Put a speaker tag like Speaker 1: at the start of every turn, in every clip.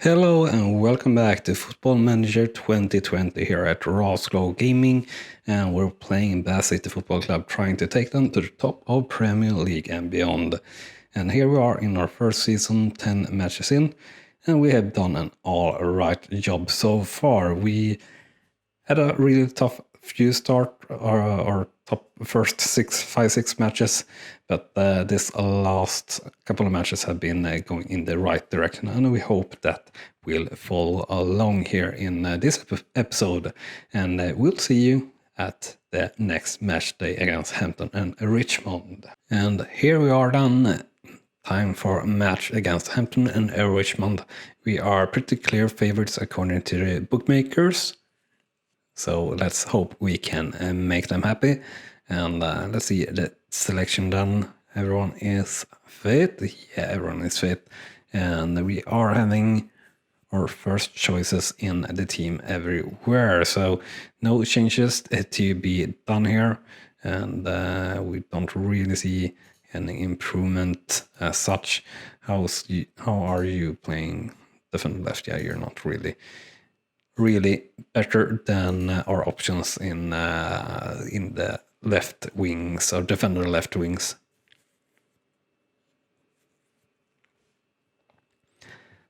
Speaker 1: Hello and welcome back to Football Manager 2020 here at Rawslowgaming, and we're playing Bath City Football Club, trying to take them to the top of Premier League and beyond. And here we are in our first season, 10 matches in, and we have done an alright job so far. We had a really tough few start, our top first 5-6 matches, but this last couple of matches have been going in the right direction, and we hope that will follow along here in this episode. And we'll see you at the next match day against Hampton and Richmond. And here we are done. Time for a match against Hampton and Richmond. We are pretty clear favorites according to the bookmakers. So let's hope we can make them happy. And let's see the selection done. Everyone is fit. Yeah, everyone is fit. And we are having our first choices in the team everywhere. So no changes to be done here. And we don't really see any improvement as such. How are you playing defender left? Yeah, you're not really better than our options in the left wings, or defender left wings.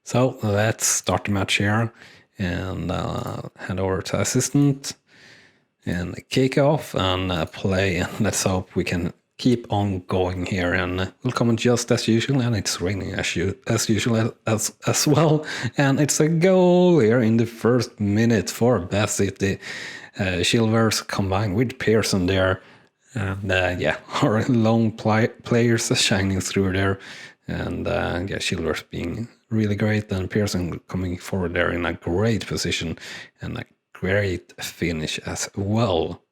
Speaker 1: So let's start the match here and hand over to assistant and kick off and play. And let's hope we can keep on going here, and we'll comment just as usual, and it's raining as usual as well, and it's a goal here in the first minute for Bath City. Chilvers combined with Pearson there, and yeah, our lone players shining through there, and yeah, Chilvers being really great, and Pearson coming forward there in a great position and a great finish as well.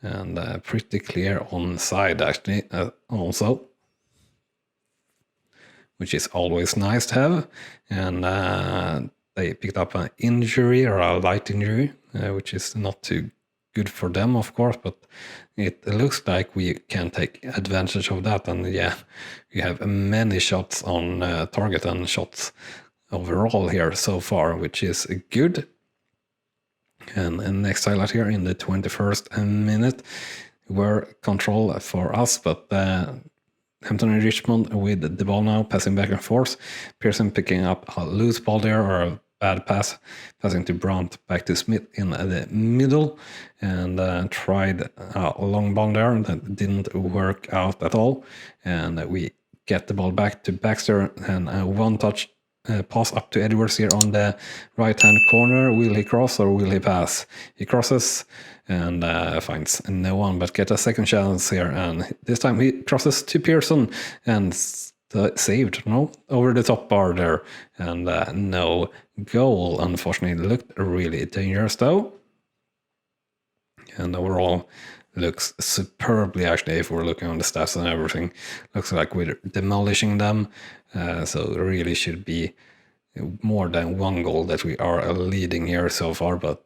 Speaker 1: And pretty clear onside actually also, which is always nice to have. And they picked up an injury, or a light injury, which is not too good for them, of course, but it looks like we can take advantage of that. And yeah, we have many shots on target and shots overall here so far, which is good. And next highlight here in the 21st minute, were control for us, but Hampton and Richmond with the ball now, passing back and forth. Pearson picking up a loose ball there, or a bad pass, passing to Brandt, back to Smith in the middle, and tried a long ball there that didn't work out at all. And we get the ball back to Baxter, and one touch pass up to Edwards here on the right-hand corner. Will he cross or will he pass? He crosses and finds no one, but get a second chance here. And this time he crosses to Pearson and saved, no? Over the top bar there. And no goal, unfortunately. It looked really dangerous though. And overall looks superbly, actually, if we're looking on the stats and everything. Looks like we're demolishing them. So it really should be more than one goal that we are leading here so far, but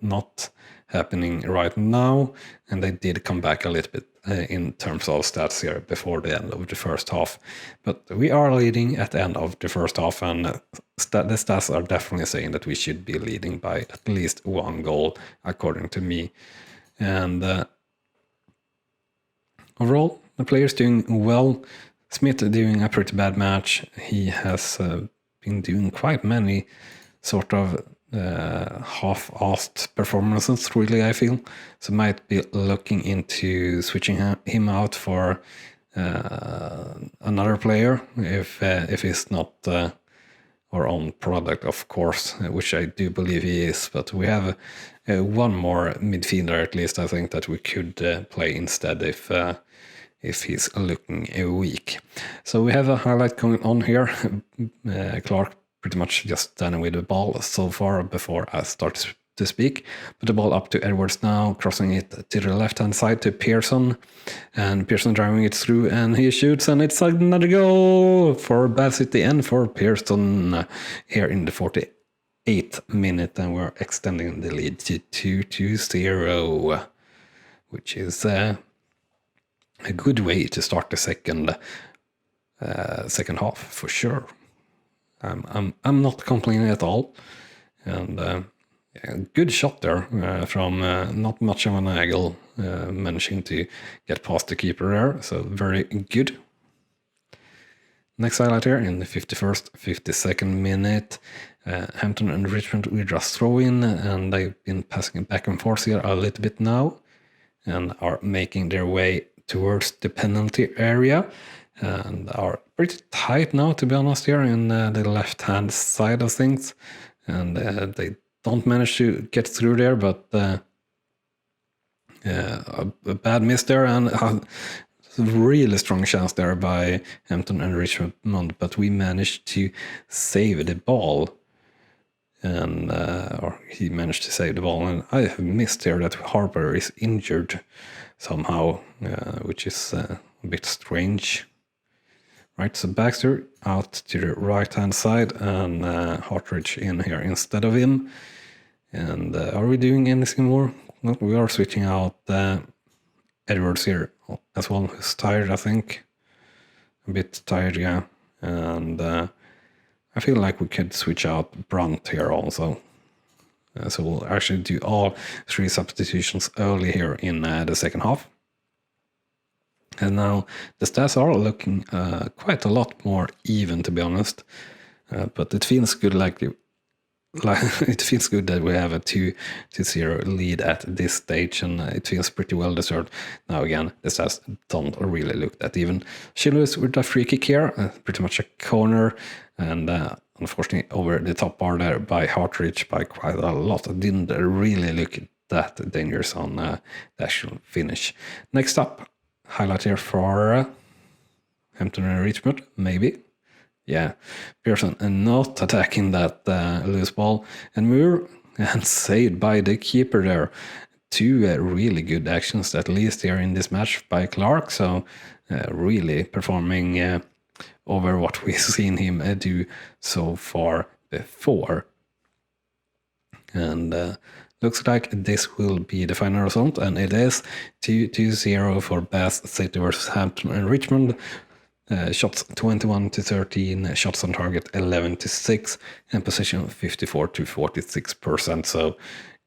Speaker 1: not happening right now. And they did come back a little bit in terms of stats here before the end of the first half. But we are leading at the end of the first half, and the stats are definitely saying that we should be leading by at least one goal, according to me. And overall, the players doing well. Smith doing a pretty bad match. He has been doing quite many sort of half-assed performances, really, I feel. So might be looking into switching him out for another player if he's not our own product, of course, which I do believe he is. But we have one more midfielder, at least, I think, that we could play instead if he's looking weak. So we have a highlight going on here. Clark pretty much just standing with the ball so far before I start to speak. Put the ball up to Edwards now, crossing it to the left-hand side to Pearson. And Pearson driving it through, and he shoots, and it's another goal for Bath City and for Pearson here in the 48th minute. And we're extending the lead to 2-0, which is a good way to start the second half, for sure. I'm not complaining at all. And yeah, good shot there from not much of an angle, managing to get past the keeper there. So very good. Next highlight here in the 51st, 52nd minute. Hampton and Richmond we just throw in, and they've been passing it back and forth here a little bit now, and are making their way towards the penalty area, and are pretty tight now, to be honest, here in the left-hand side of things, and they don't manage to get through there, but a bad miss there, and really strong chance there by Hampton and Richmond, but we managed to save the ball. And or he managed to save the ball, and I have missed here that Harper is injured somehow, which is a bit strange. Right, so Baxter out to the right-hand side, and Hartridge in here instead of him. And are we doing anything more? No, we are switching out Edwards here as well, who's tired, I think. A bit tired, yeah. And I feel like we could switch out Brunt here also. So we'll actually do all 3 substitutions early here in the second half. And now the stats are looking quite a lot more even, to be honest. But it feels good it feels good that we have a 2-0 lead at this stage, and it feels pretty well deserved. Now again, the stats don't really look that even. Chilwell with a free kick here, pretty much a corner, and unfortunately over the top bar there by Hartridge by quite a lot. It didn't really look that dangerous on the actual finish. Next up, highlight here for Hampton and Richmond, maybe. Yeah, Pearson not attacking that loose ball, and Moore and saved by the keeper there. 2 really good actions, at least here in this match by Clark, so really performing over what we've seen him do so far before. And looks like this will be the final result, and it is 2-0 for Bath City versus Hampton and Richmond. Shots 21-13, shots on target 11-6, and possession 54-46%. So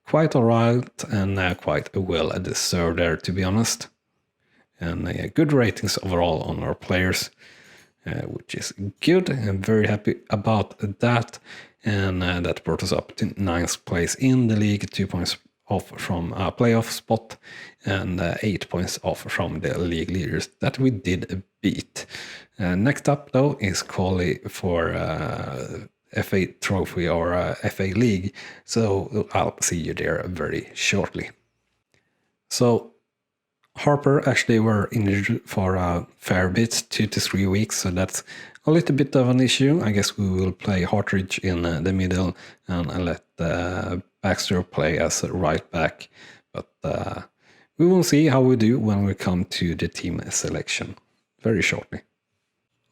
Speaker 1: quite alright, and quite well deserved there, to be honest. And good ratings overall on our players, which is good. I'm very happy about that. And that brought us up to 9th place in the league, 2 points off from a playoff spot, and 8 points off from the league leaders that we did beat. Next up, though, is quali for FA Trophy or FA League, so I'll see you there very shortly. So Harper actually were injured for a fair bit, 2 to 3 weeks, so that's a little bit of an issue. I guess we will play Hartridge in the middle and let Baxter play as a right back, but we will see how we do when we come to the team selection very shortly.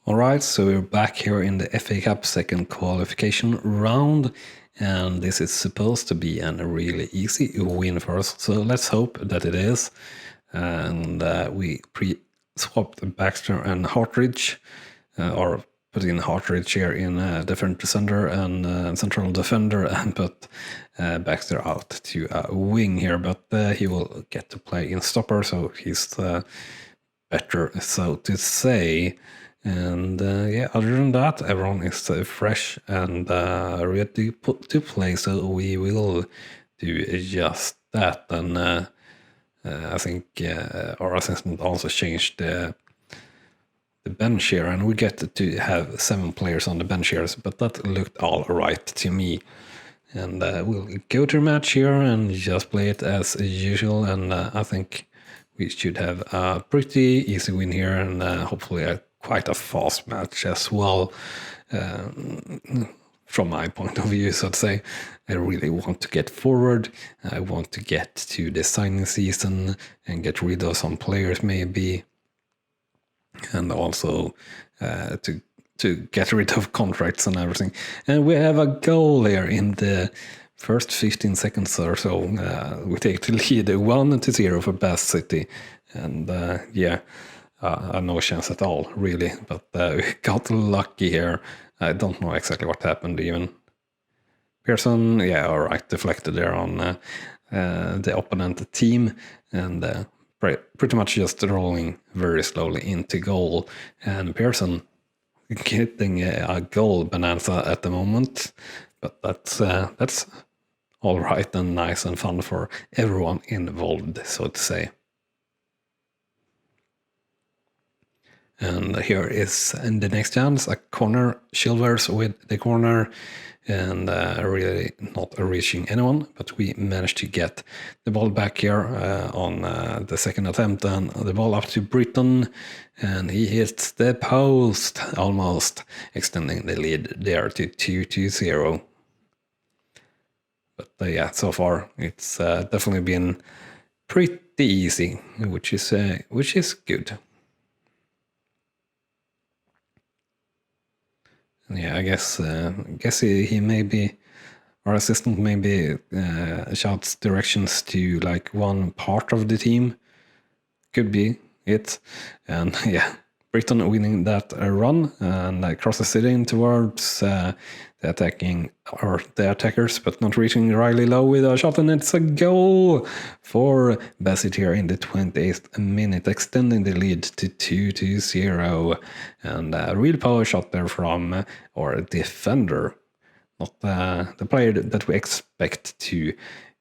Speaker 1: Alright, so we're back here in the FA Cup second qualification round, and this is supposed to be a really easy win for us, so let's hope that it is. And we pre-swapped Baxter and Hartridge, or put in Hartridge here in defender center and central defender, and put Baxter out to a wing here, but he will get to play in stopper, so he's better, so to say. And yeah, other than that, everyone is fresh and ready to play, so we will do just that. And I think our assistant also changed the bench here, and we get to have 7 players on the bench here, but that looked all right to me. And we'll go to the match here and just play it as usual, and I think we should have a pretty easy win here, and hopefully quite a fast match as well. From my point of view, so to say, I really want to get forward. I want to get to the signing season and get rid of some players maybe, and also to get rid of contracts and everything. And we have a goal here in the first 15 seconds or so. We take the lead 1-0 for Bath City, and yeah. No chance at all, really, but we got lucky here I don't know exactly what happened even. Pearson, yeah, all right, deflected there on the opponent team, and pretty much just rolling very slowly into goal. And Pearson getting a goal bonanza at the moment, but that's all right and nice and fun for everyone involved, so to say. And here is in the next chance a corner, Silvers with the corner, and really not reaching anyone, but we managed to get the ball back here on the second attempt, and the ball up to Britton, and he hits the post, almost extending the lead there to 2-0. But yeah, so far it's definitely been pretty easy, which is good. Yeah, I guess he maybe, our assistant maybe shouts directions to like one part of the team. Could be it. And yeah, Britain winning that run and crosses it in towards the attackers, but not reaching Riley Lowe with a shot, and it's a goal for Bassett here in the 28th minute, extending the lead to 2-0. And a real power shot there from our defender, not the player that we expect to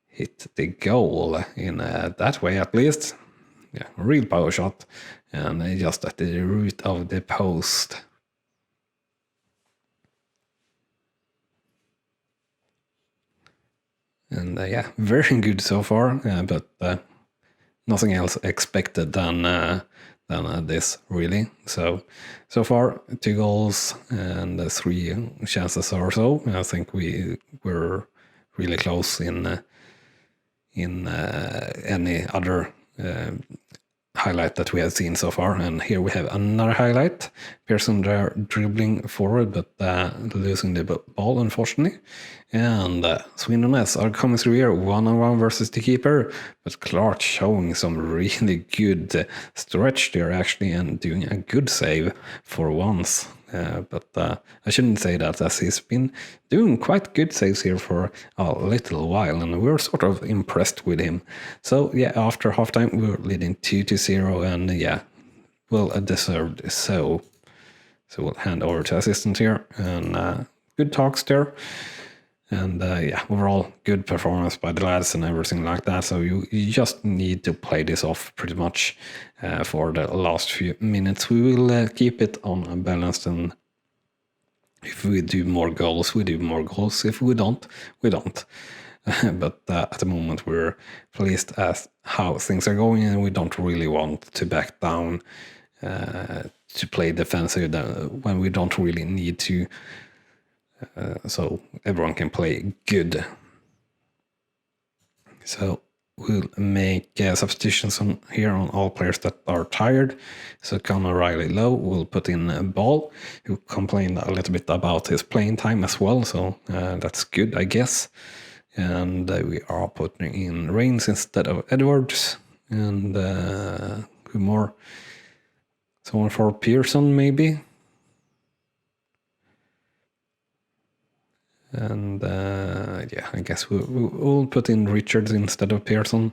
Speaker 1: hit the goal in that way at least. Yeah, real power shot, and just at the root of the post. And yeah, very good so far, but nothing else expected than this, really. So far, 2 goals and 3 chances or so. I think we were really close in any other highlight that we have seen so far. And here we have another highlight. Pearson there dribbling forward, but losing the ball, unfortunately. And Swindon S are coming through here, 1-on-1 versus the keeper. But Clark showing some really good stretch there, actually, and doing a good save for once. But I shouldn't say that, as he's been doing quite good saves here for a little while, and we're sort of impressed with him. So yeah, after halftime we're leading 2-0, and yeah, well deserved so. So we'll hand over to assistant here, and good talks there. And yeah, overall good performance by the lads and everything like that. So you just need to play this off pretty much for the last few minutes. We will keep it on a balance, and if we do more goals, we do more goals. If we don't, we don't. But at the moment we're pleased as how things are going, and we don't really want to back down to play defensive when we don't really need to. So everyone can play good. So we'll make substitutions here on all players that are tired. So Conor Riley Lowe will put in a Ball, who complained a little bit about his playing time as well. So that's good, I guess. And we are putting in Reigns instead of Edwards. And who more? Someone for Pearson, maybe. And yeah, I guess we'll put in Richards instead of Pearson.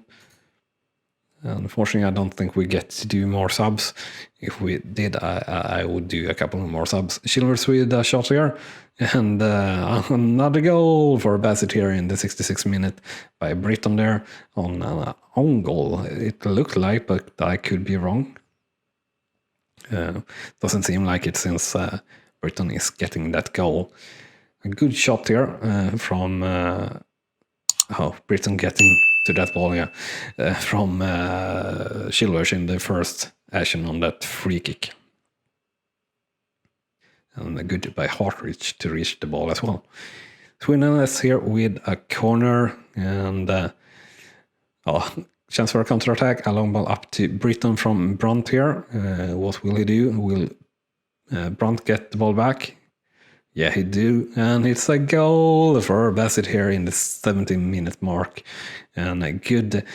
Speaker 1: Unfortunately, I don't think we get to do more subs. If we did, I would do a couple more subs. Silvers with a shot here. And another goal for Bassett here in the 66th minute by Britton there on an own goal. It looked like, but I could be wrong. Doesn't seem like it, since Britton is getting that goal. A good shot here from Britton getting to that ball, yeah, from Silvers in the first action on that free kick. And good by Hartridge to reach the ball as well. Swindon is here with a corner, and chance for a counter-attack. A long ball up to Britton from Brunt here. What will he do? Will Brunt get the ball back? Yeah, he do, and it's a goal for Bassett here in the 17-minute mark, and a good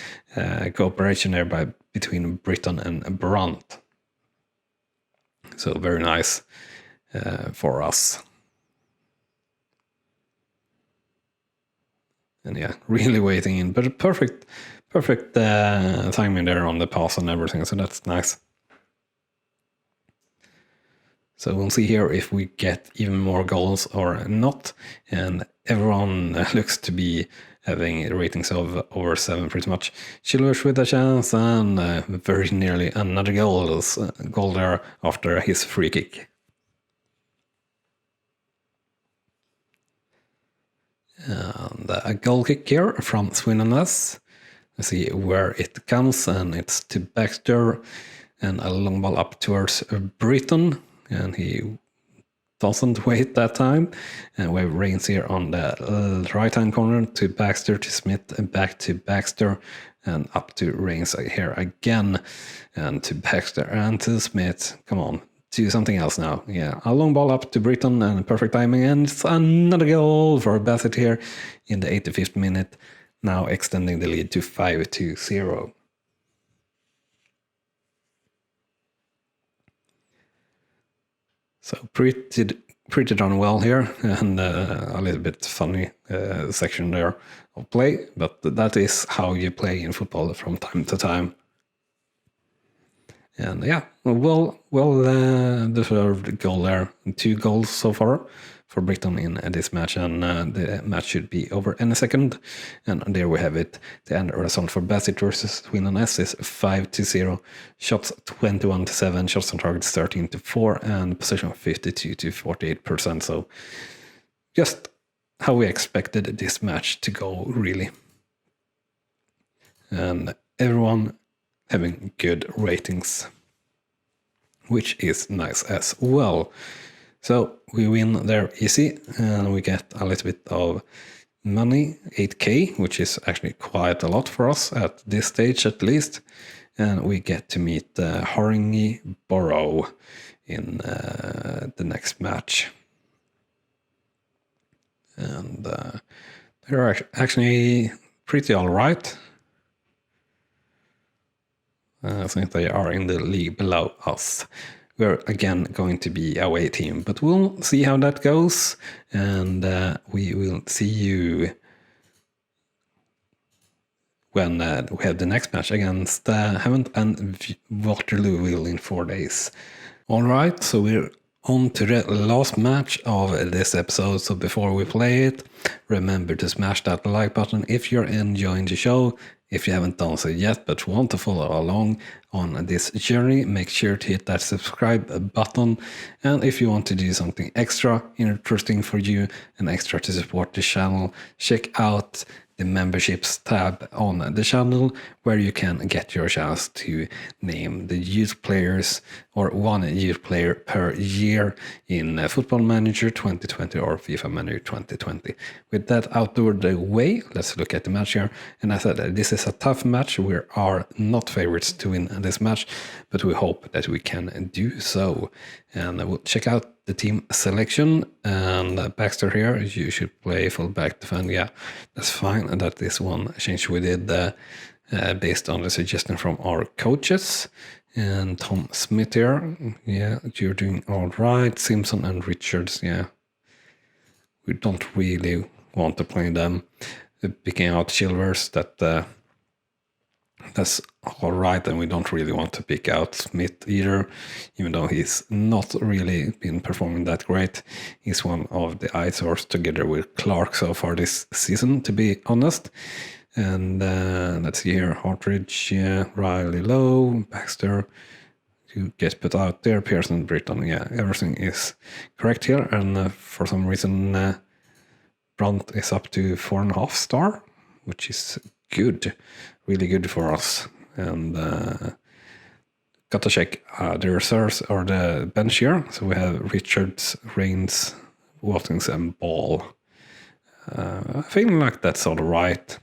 Speaker 1: cooperation there between Britton and Brunt. So very nice for us. And yeah, really waiting in, but perfect timing there on the pass and everything, so that's nice. So we'll see here if we get even more goals or not, and everyone looks to be having ratings of over 7 pretty much. Chilwell with a chance, and very nearly another goal there after his free kick. And a goal kick here from Swinnes. Let's see where it comes, and it's to Baxter, and a long ball up towards Britton, and he doesn't wait that time. And we have Reigns here on the right-hand corner to Baxter, to Smith, and back to Baxter, and up to Reigns here again, and to Baxter and to Smith. Come on, do something else now. Yeah, a long ball up to Britton, and perfect timing, and it's another goal for Bassett here in the 85th minute, now extending the lead to 5-0. So pretty done well here, and a little bit funny section there of play, but that is how you play in football from time to time. And yeah, well deserved goal there. 2 goals so far for Britain in this match, and the match should be over any second. And there we have it. The end result for Bassett versus Swinnes is 5-0. Shots 21-7, shots on target 13-4, and possession 52-48%. So just how we expected this match to go, really. And everyone having good ratings, which is nice as well. So we win there easy, and we get a little bit of money, 8k, which is actually quite a lot for us at this stage at least. And we get to meet Haringey Borough in the next match. And they're actually pretty alright. I think they are in the league below us. We're again going to be away team, but we'll see how that goes, and we will see you when we have the next match against Havant and Waterloo in 4 days. Alright, so we're on to the last match of this episode, so before we play it, remember to smash that like button if you're enjoying the show. If you haven't done so yet but want to follow along on this journey, make sure to hit that subscribe button. And if you want to do something extra interesting for you and extra to support the channel, check out the memberships tab on the channel, where you can get your chance to name the youth players, or one youth player per year in Football Manager 2020 or FIFA Manager 2020. With that out of the way, let's look at the match here. And I said this is a tough match. We are not favorites to win this match, but we hope that we can do so. And we'll check out the team selection, and Baxter here, you should play fullback defend. Yeah, that's fine. And that is one change we did based on the suggestion from our coaches. And Tom Smith here, yeah, you're doing all right. Simpson and Richards, yeah, we don't really want to play them. Picking out Chilvers, that's all right, and we don't really want to pick out Smith either, even though he's not really been performing that great. He's one of the eyesores together with Clark so far this season, to be honest. And let's see here, Hartridge, yeah, Riley Lowe, Baxter, you get put out there, Pearson, Britton, yeah, everything is correct here. And for some reason, Brunt is up to 4.5 star, which is good, really good for us. And got to check the reserves or the bench here. So we have Richards, Reigns, Watkins, and Ball. I feel like that's all right.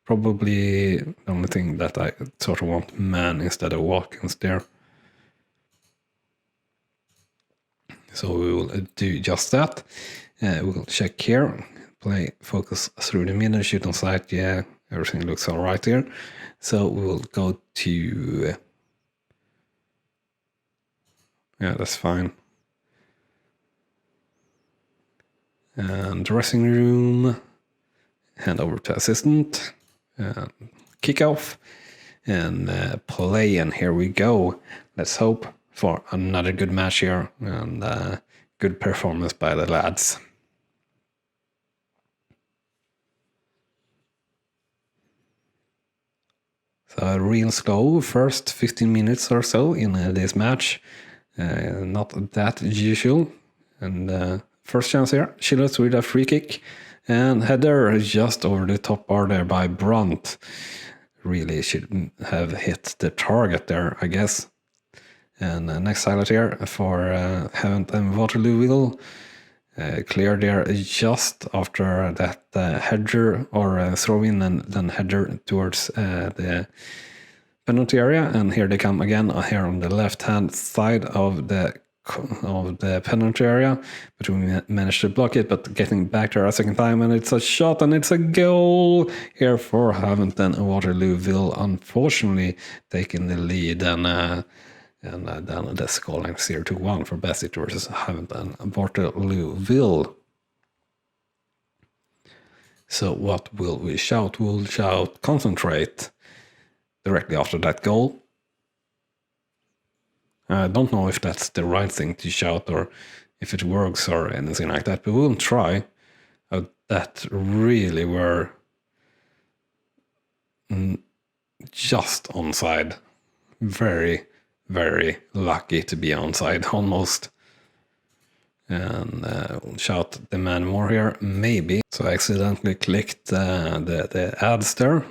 Speaker 1: Probably the only thing that I sort of want Man instead of Watkins there. So we will do just that. We'll check here. Play focus through the middle, shoot on sight. Yeah, everything looks all right here. So we'll go to... yeah, that's fine. And dressing room. hand over to assistant, kick off, and play. And here we go. Let's hope for another good match here and good performance by the lads. So real slow first 15 minutes or so in this match. Not that usual. And first chance here, Chilus with a free kick. And header just over the top bar there by Brunt. Really shouldn't have hit the target there, I guess. And next highlight here for Havant and Waterlooville. Clear there just after that header or throw in and then header towards the penalty area. And here they come again here on the left hand side of the penalty area, but we managed to block it, but getting back there a second time, and it's a shot and it's a goal here for Havant and Waterlooville, unfortunately taking the lead, and then the scoreline 0-1 for Bassett versus Havant and Waterlooville. So what will we shout? We'll shout concentrate directly after that goal. I don't know if that's the right thing to shout or if it works or anything like that, but we'll try. That really were just onside. Very, very lucky to be onside, almost. And we'll shout the man more here, maybe. So I accidentally clicked the ads there,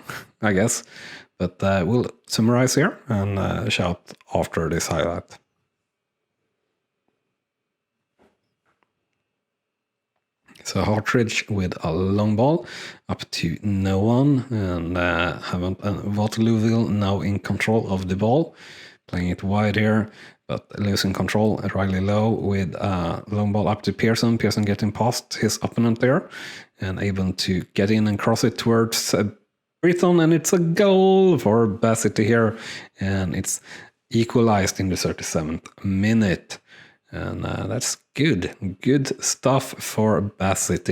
Speaker 1: I guess. But we'll summarize here and shout after this highlight. So Hartridge with a long ball up to no one, and Havant and Waterlooville now in control of the ball, playing it wide here, but losing control. Riley Lowe with a long ball up to Pearson. Pearson getting past his opponent there and able to get in and cross it towards Britton, and it's a goal for Bassett here, and it's equalized in the 37th minute, and that's good stuff for Bassett,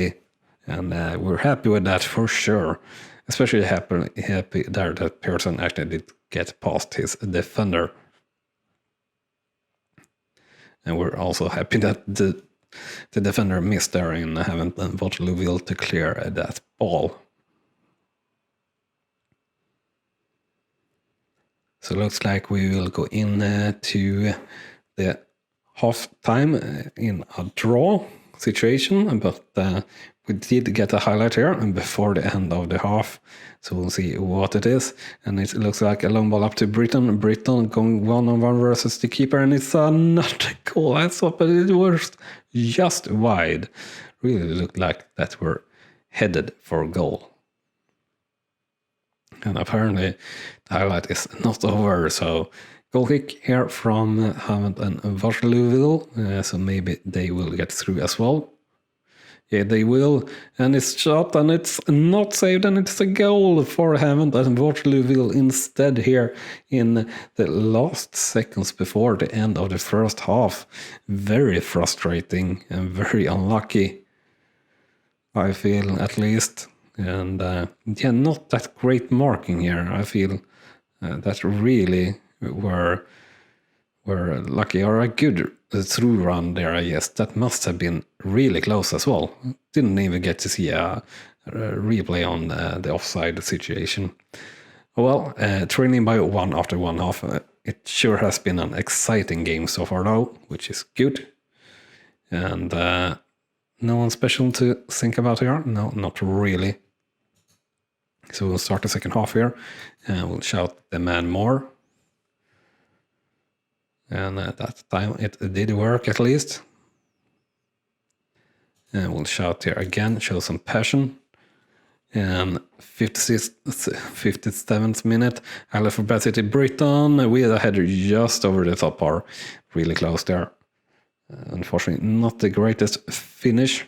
Speaker 1: and we're happy with that for sure, especially happy there that Pearson actually did get past his defender, and we're also happy that the defender missed there in Havant and Waterlooville to clear that ball. So it looks like we will go in to the half time in a draw situation, but we did get a highlight here and before the end of the half, so we'll see what it is. And it looks like a long ball up to Britton. Britton going one-on-one versus the keeper, and it's not a goal. I thought, but it was just wide. Really looked like that were headed for a goal. And apparently the highlight is not over, so goal kick here from Havant and Waterlooville, so maybe they will get through as well. Yeah, they will, and it's shot and it's not saved, and it's a goal for Havant and Waterlooville instead here in the last seconds before the end of the first half. Very frustrating and very unlucky, I feel, at least. And yeah, not that great marking here. I feel that really were lucky, or a good through run there, I guess. That must have been really close as well. Didn't even get to see a replay on the offside situation. Well, trailing by one after one half. It sure has been an exciting game so far though, which is good. And no one special to think about here? No, not really. So we'll start the second half here, and we'll shout the man more. And at that time it did work at least. And we'll shout here again, show some passion. And 57th minute, highlight for Bad City Britton with a header just over the top bar, really close there. Unfortunately, not the greatest finish.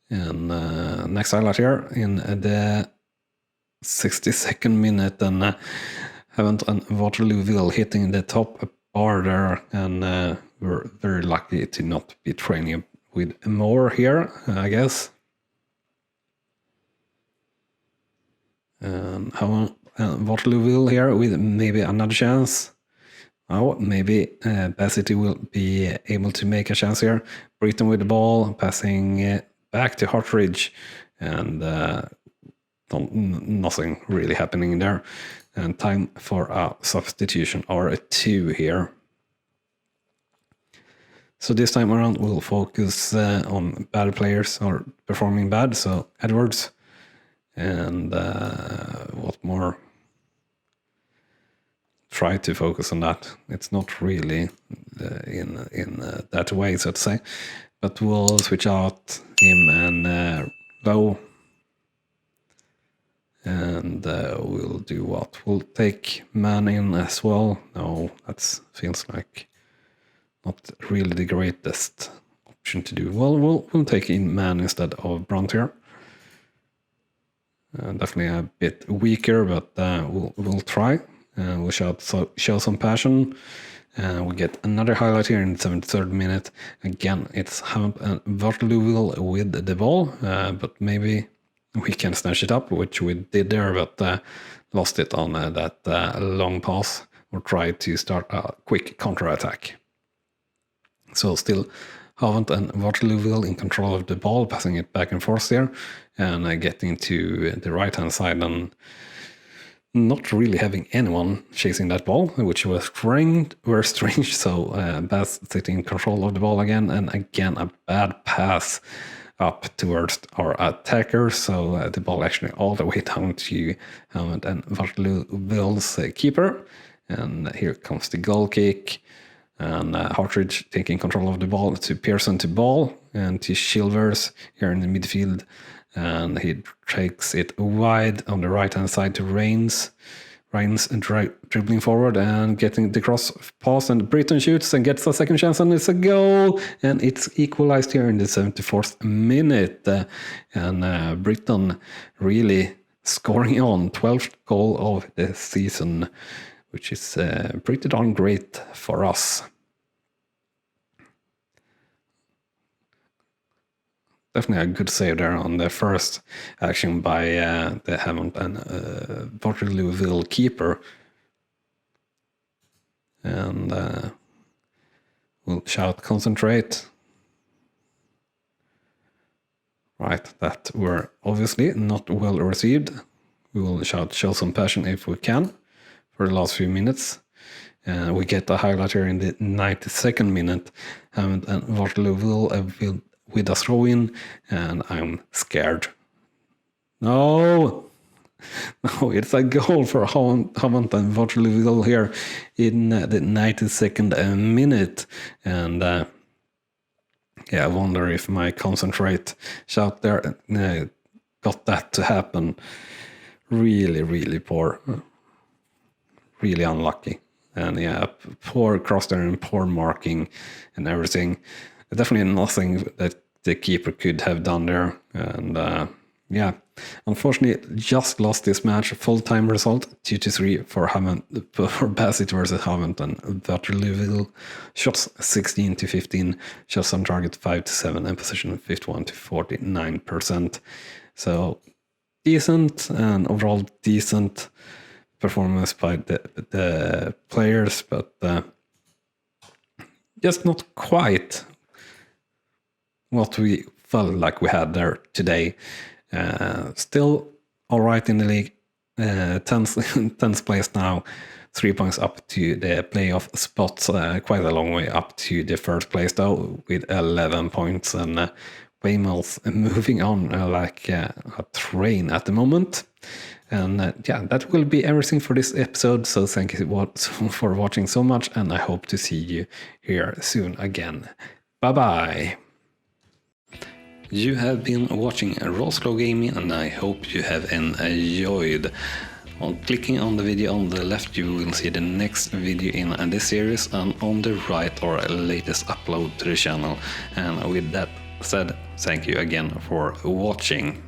Speaker 1: And next highlight here in the 62nd minute, and Havant and Waterlooville hitting the top bar there, and we're very lucky to not be trailing with more here, I guess. Waterlooville here with maybe another chance. Oh, maybe Bassett will be able to make a chance here. Britton with the ball, passing back to Hartridge, and nothing really happening there. And time for a substitution or a 2 here. So this time around we'll focus on bad players or performing bad. So Edwards and what more? Try to focus on that. It's not really in that way, so to say. But we'll switch out him and Low. And we'll do what? We'll take man in as well. No, that feels like not really the greatest option to do. Well, we'll take in man instead of Brunt here. Definitely a bit weaker, but we'll try. We'll show some passion. We get another highlight here in the 73rd minute. Again, it's Hammond and Waterlooville with the ball, but maybe we can snatch it up, which we did there, but lost it on that long pass, or tried to start a quick counter-attack. So still Hammond and Waterlooville in control of the ball, passing it back and forth there, and getting to the right-hand side and not really having anyone chasing that ball, which was strange. So Bass sitting in control of the ball again, and again a bad pass up towards our attacker. So the ball actually all the way down to Hammond and Waterlooville's keeper. And here comes the goal kick. And Hartridge taking control of the ball to Pearson to ball and to Chilvers here in the midfield. And he takes it wide on the right-hand side to Reigns. Reigns dribbling forward and getting the cross pass, and Britton shoots and gets a second chance, and it's a goal. And it's equalized here in the 74th minute. And Britton really scoring on 12th goal of the season, which is pretty darn great for us. Definitely a good save there on the first action by the Hammond and Waterlooville keeper. And we'll shout concentrate. Right, that were obviously not well received. We will shout show some passion if we can for the last few minutes. We get a highlight here in the 92nd minute. Hammond and Waterlooville with a throw-in, and I'm scared. No, it's a goal for Hammond and Waterlooville here in the 92nd minute. And yeah, I wonder if my concentrate shout there got that to happen. Really, really poor. Really unlucky. And yeah, poor cross there and poor marking and everything. Definitely nothing that the keeper could have done there. And yeah, unfortunately, just lost this match. Full-time result 2-3 for Bassett versus Hammond and Waterlooville. Shots 16-15, shots on target 5-7, and possession 51-49%. So decent, and overall decent performance by the players, but just not quite what we felt like we had there today. Still all right in the league. 10th place now, 3 points up to the playoff spots. Quite a long way up to the first place though, with 11 points, and Weymouth moving on like a train at the moment. And yeah, that will be everything for this episode. So thank you for watching so much, and I hope to see you here soon again. Bye-bye. You have been watching Rawslowgaming, and I hope you have enjoyed. On clicking on the video on the left, you will see the next video in this series, and on the right our latest upload to the channel. And with that said, thank you again for watching.